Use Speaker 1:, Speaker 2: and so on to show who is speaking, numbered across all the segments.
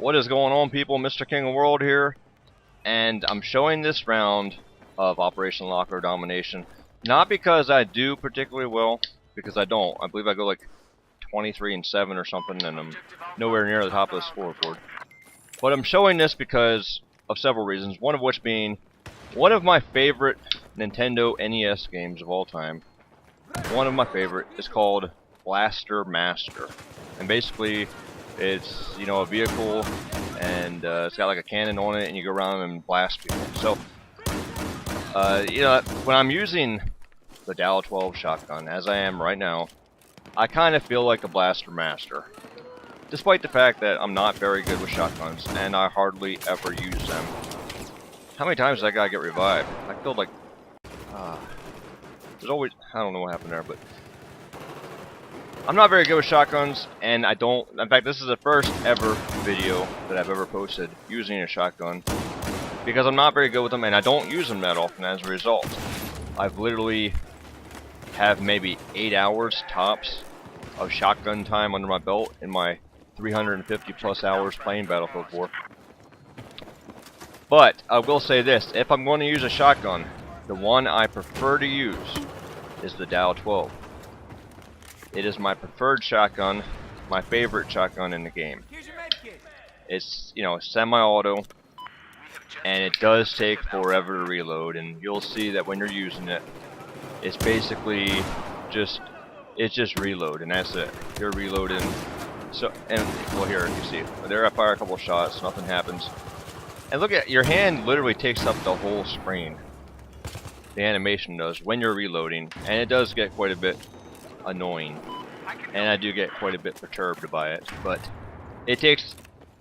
Speaker 1: What is going on, people? Mr. King of World here, and I'm showing this round of Operation Locker Domination, not because I do particularly well, because I don't. I believe I go like 23-7 or something, and I'm nowhere near the top of the scoreboard. But I'm showing this because of several reasons, one of which being one of my favorite Nintendo NES games of all time. One of my favorite is called Blaster Master, and basically it's, you know, a vehicle, and it's got like a cannon on it, and you go around and blast people. So, you know, when I'm using the DAO-12 shotgun, as I am right now, I kind of feel like a Blaster Master, despite the fact that I'm not very good with shotguns, and I hardly ever use them. How many times did that guy get revived? I feel like, there's always, I don't know what happened there, but I'm not very good with shotguns, and I don't, in fact, this is the first ever video that I've ever posted using a shotgun, because I'm not very good with them, and I don't use them that often. As a result, I've literally have maybe 8 hours tops of shotgun time under my belt in my 350 plus hours playing Battlefield 4. But I will say this, if I'm going to use a shotgun, the one I prefer to use is the DAO-12. It is my preferred shotgun, my favorite shotgun in the game. It's, you know, semi-auto, and it does take forever to reload, and you'll see that when you're using it, it's basically just, it's just reload, and that's it. You're reloading. So, and well, here you see, there I fire a couple shots, nothing happens, and look at your hand literally takes up the whole screen. The animation does when you're reloading, and it does get quite a bit annoying, and I do get quite a bit perturbed by it, but it takes,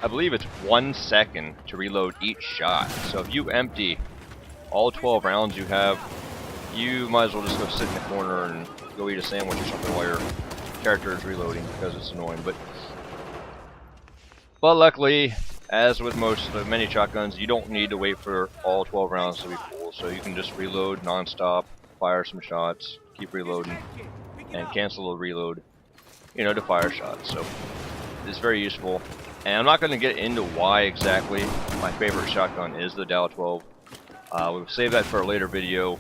Speaker 1: I believe it's 1 second to reload each shot. So if you empty all 12 rounds you have, you might as well just go sit in the corner and go eat a sandwich or something while your character is reloading, because it's annoying. But luckily, as with many shotguns, you don't need to wait for all 12 rounds to be full, so you can just reload non-stop, fire some shots, keep reloading, and cancel the reload, you know, to fire shots. So it's very useful, and I'm not going to get into why exactly my favorite shotgun is the DAO-12. We'll save that for a later video,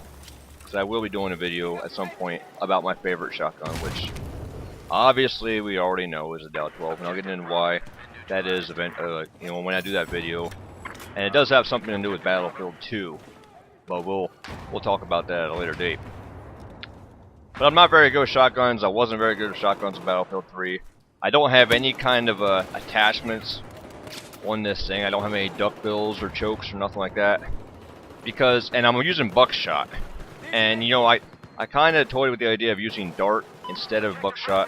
Speaker 1: because I will be doing a video at some point about my favorite shotgun, which obviously we already know is the DAO-12, and I'll get into why that is, you know, when I do that video. And it does have something to do with Battlefield 2, but we'll talk about that at a later date. But I'm not very good with shotguns. I wasn't very good with shotguns in Battlefield 3. I don't have any kind of attachments on this thing. I don't have any duckbills or chokes or nothing like that. And I'm using buckshot. And, you know, I kind of toyed with the idea of using dart instead of buckshot.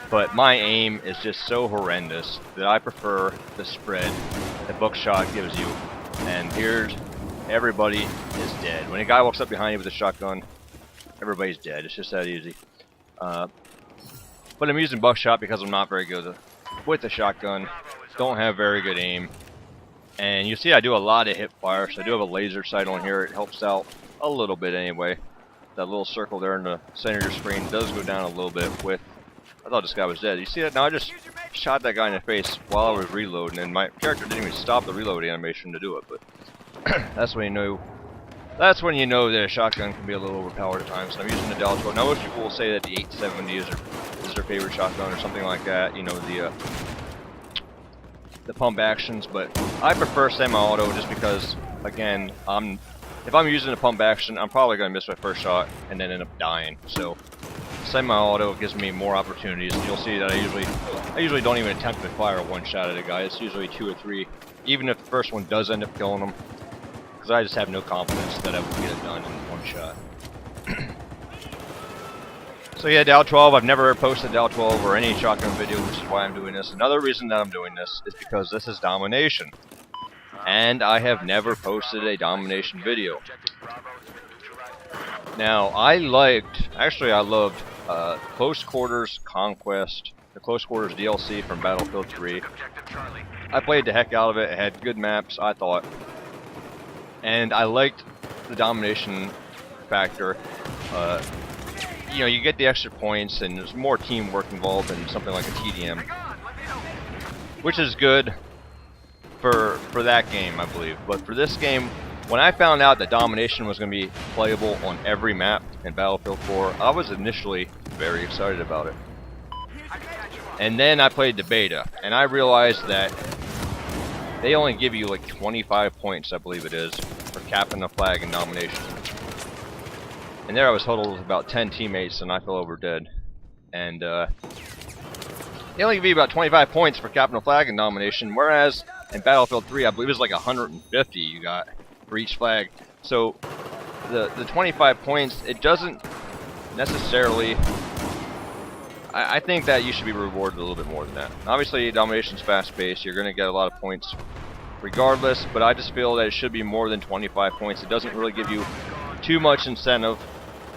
Speaker 1: But my aim is just so horrendous that I prefer the spread that buckshot gives you. And here's, everybody is dead. When a guy walks up behind you with a shotgun, everybody's dead. It's just that easy. But I'm using buckshot because I'm not very good with the shotgun. Don't have very good aim. And you see I do a lot of hip fire, so I do have a laser sight on here. It helps out a little bit anyway. That little circle there in the center of your screen does go down a little bit with... I thought this guy was dead. You see that? Now I just shot that guy in the face while I was reloading, and my character didn't even stop the reload animation to do it, but that's when you know that a shotgun can be a little overpowered at times. So I'm using the DAO-12. Now most people will say that the 870 is their favorite shotgun or something like that, you know, the pump actions, but I prefer semi-auto just because, again, if I'm using a pump action, I'm probably going to miss my first shot and then end up dying. So semi-auto gives me more opportunities, and you'll see that I usually don't even attempt to fire one shot at a guy. It's usually 2 or 3, even if the first one does end up killing him, because I just have no confidence that I will get it done in one shot. So yeah, DAO-12, I've never posted DAO-12 or any shotgun video, which is why I'm doing this. Another reason that I'm doing this is because this is Domination, and I have never posted a Domination video. Now, I loved Close Quarters Conquest, the Close Quarters DLC from Battlefield 3. I played the heck out of it. It had good maps, I thought. And I liked the domination factor. You know, you get the extra points, and there's more teamwork involved in something like a TDM, which is good. for that game, I believe. But for this game, when I found out that Domination was going to be playable on every map in Battlefield 4, I was initially very excited about it. And then I played the beta, and I realized that they only give you like 25 points, I believe it is, for capping the flag in Domination. And there I was huddled with about 10 teammates, and I fell over dead. And they only give you about 25 points for capping the flag in Domination, whereas in Battlefield 3, I believe it's like 150 you got for each flag. So the 25 points, it doesn't necessarily... I think that you should be rewarded a little bit more than that. Obviously, Domination's fast-paced. You're going to get a lot of points regardless, but I just feel that it should be more than 25 points. It doesn't really give you too much incentive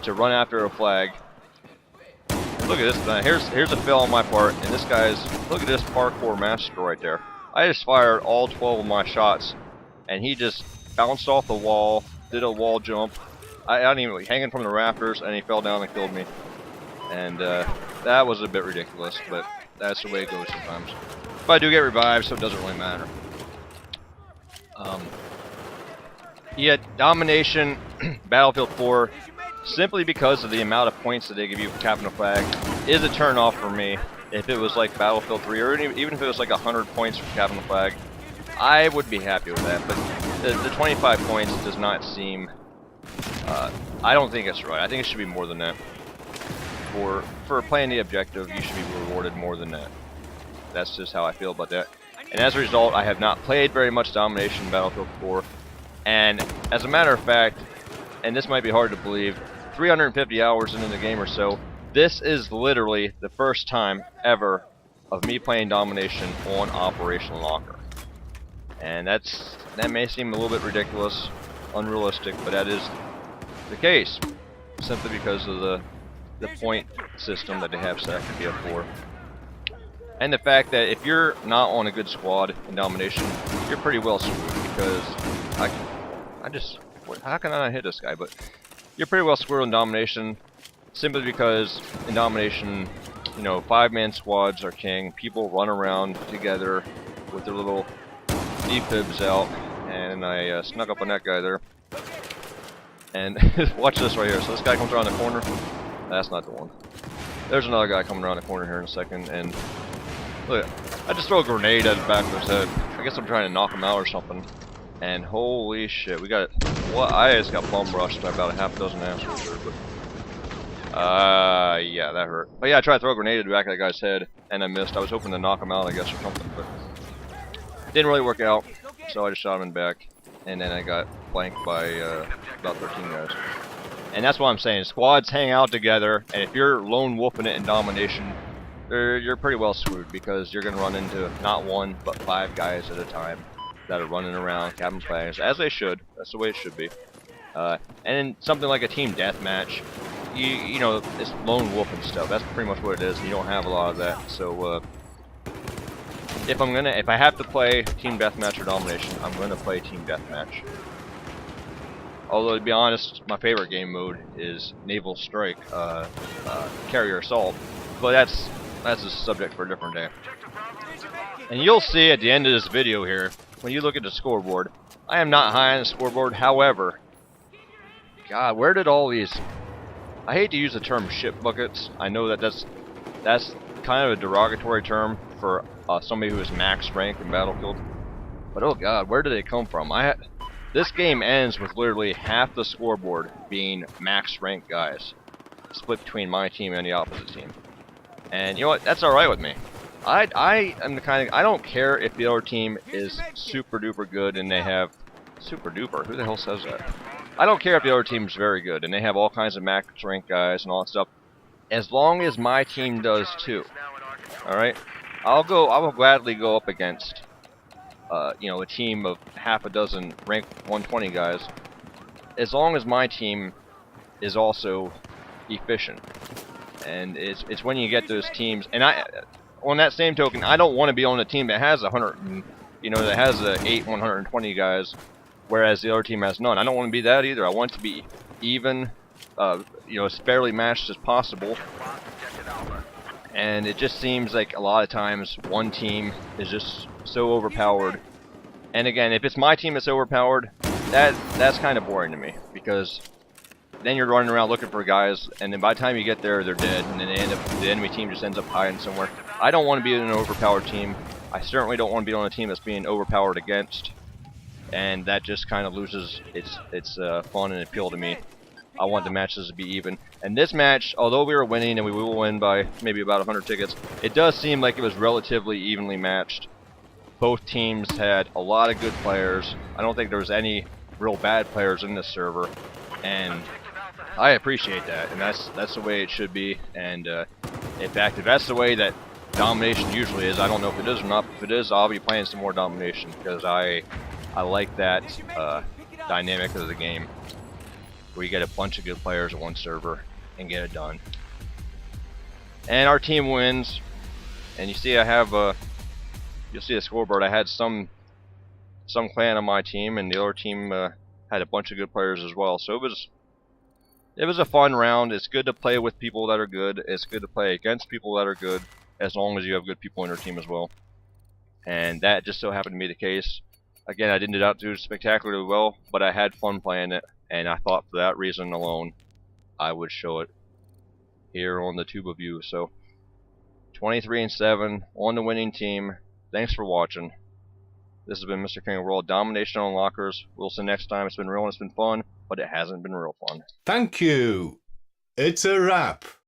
Speaker 1: to run after a flag. Look at this. Here's a fail on my part, and this guy's... Look at this parkour master right there. I just fired all 12 of my shots, and he just bounced off the wall, did a wall jump. I didn't even... hanging from the rafters, and he fell down and killed me. And that was a bit ridiculous, but that's the way it goes sometimes. But I do get revived, so it doesn't really matter. Yeah, Domination, Battlefield 4, simply because of the amount of points that they give you for capping a flag, is a turn off for me. If it was like Battlefield 3, or even if it was like 100 points for capping the flag, I would be happy with that. But the 25 points does not seem... I don't think it's right. I think it should be more than that. For playing the objective, you should be rewarded more than that. That's just how I feel about that. And as a result, I have not played very much Domination in Battlefield 4. And as a matter of fact, and this might be hard to believe, 350 hours into the game or so, this is literally the first time ever of me playing Domination on Operation Locker. And that may seem a little bit ridiculous, unrealistic, but that is the case. Simply because of the point system that they have set in BF4. And the fact that if you're not on a good squad in Domination, you're pretty well screwed, because how can I not hit this guy? But you're pretty well screwed in Domination, simply because in Domination, you know, 5-man squads are king. People run around together with their little defibs out, and I snuck up on that guy there. And watch this right here. So this guy comes around the corner. That's not the one. There's another guy coming around the corner here in a second, and look, I just throw a grenade at the back of his head. I guess I'm trying to knock him out or something. And holy shit, we got... Well, I just got bum rushed by about a half dozen assholes here, but... yeah, that hurt. But yeah, I tried to throw a grenade at the back of that guy's head, and I missed. I was hoping to knock him out, I guess, or something, but... Didn't really work out, so I just shot him in the back, and then I got flanked by about 13 guys. And that's what I'm saying. Squads hang out together, and if you're lone wolfing it in Domination, you're pretty well screwed, because you're going to run into not one, but 5 guys at a time that are running around, capping flags, as they should. That's the way it should be. And then something like a team deathmatch, you know, it's lone wolfing stuff. That's pretty much what it is, and you don't have a lot of that. So if I have to play team deathmatch or Domination, I'm gonna play team deathmatch. Although, to be honest, my favorite game mode is Naval Strike, Carrier Assault, but that's a subject for a different day. And you'll see at the end of this video here, when you look at the scoreboard, I am not high on the scoreboard. However, God, where did all these... I hate to use the term shit buckets. I know that that's kind of a derogatory term for somebody who is max rank in Battlefield. But oh God, where did they come from? This game ends with literally half the scoreboard being max rank guys, split between my team and the opposite team. And you know what? That's all right with me. I am the kind of... I don't care if the other team is super duper good and they have... Super duper? Who the hell says that? I don't care if the other team is very good and they have all kinds of max rank guys and all that stuff. As long as my team does too. Alright? I will gladly go up against you know, a team of half a dozen rank 120 guys, as long as my team is also efficient. And it's when you get those teams, and on that same token, I don't want to be on a team that has 100, you know, that has 120 guys, whereas the other team has none. I don't want to be that either. I want it to be even, you know, as fairly matched as possible. And it just seems like a lot of times one team is just so overpowered And again, if it's my team that's overpowered, that's kind of boring to me, because then you're running around looking for guys, and then by the time you get there, they're dead, and then the enemy team just ends up hiding somewhere. I don't want to be in an overpowered team. I certainly don't want to be on a team that's being overpowered against, and that just kind of loses its fun and appeal to me. I want the matches to be even. And this match, although we were winning, and we will win by maybe about 100 tickets, it does seem like it was relatively evenly matched. Both teams had a lot of good players. I don't think there was any real bad players in this server, and I appreciate that, and that's the way it should be. And in fact, if that's the way that Domination usually is, I don't know if it is or not. But if it is, I'll be playing some more Domination, because I like that dynamic of the game, where you get a bunch of good players at one server and get it done. And our team wins, and you see I have you'll see a scoreboard. I had some clan on my team, and the other team had a bunch of good players as well. So it was a fun round. It's good to play with people that are good. It's good to play against people that are good, as long as you have good people in your team as well. And that just so happened to be the case. Again, I didn't do spectacularly well, but I had fun playing it, and I thought for that reason alone, I would show it here on the tube of you. So 23-7 on the winning team. Thanks for watching. This has been Mr. King of World Domination on Lockers. We'll see you next time. It's been real and it's been fun, but it hasn't been real fun.
Speaker 2: Thank you. It's a wrap.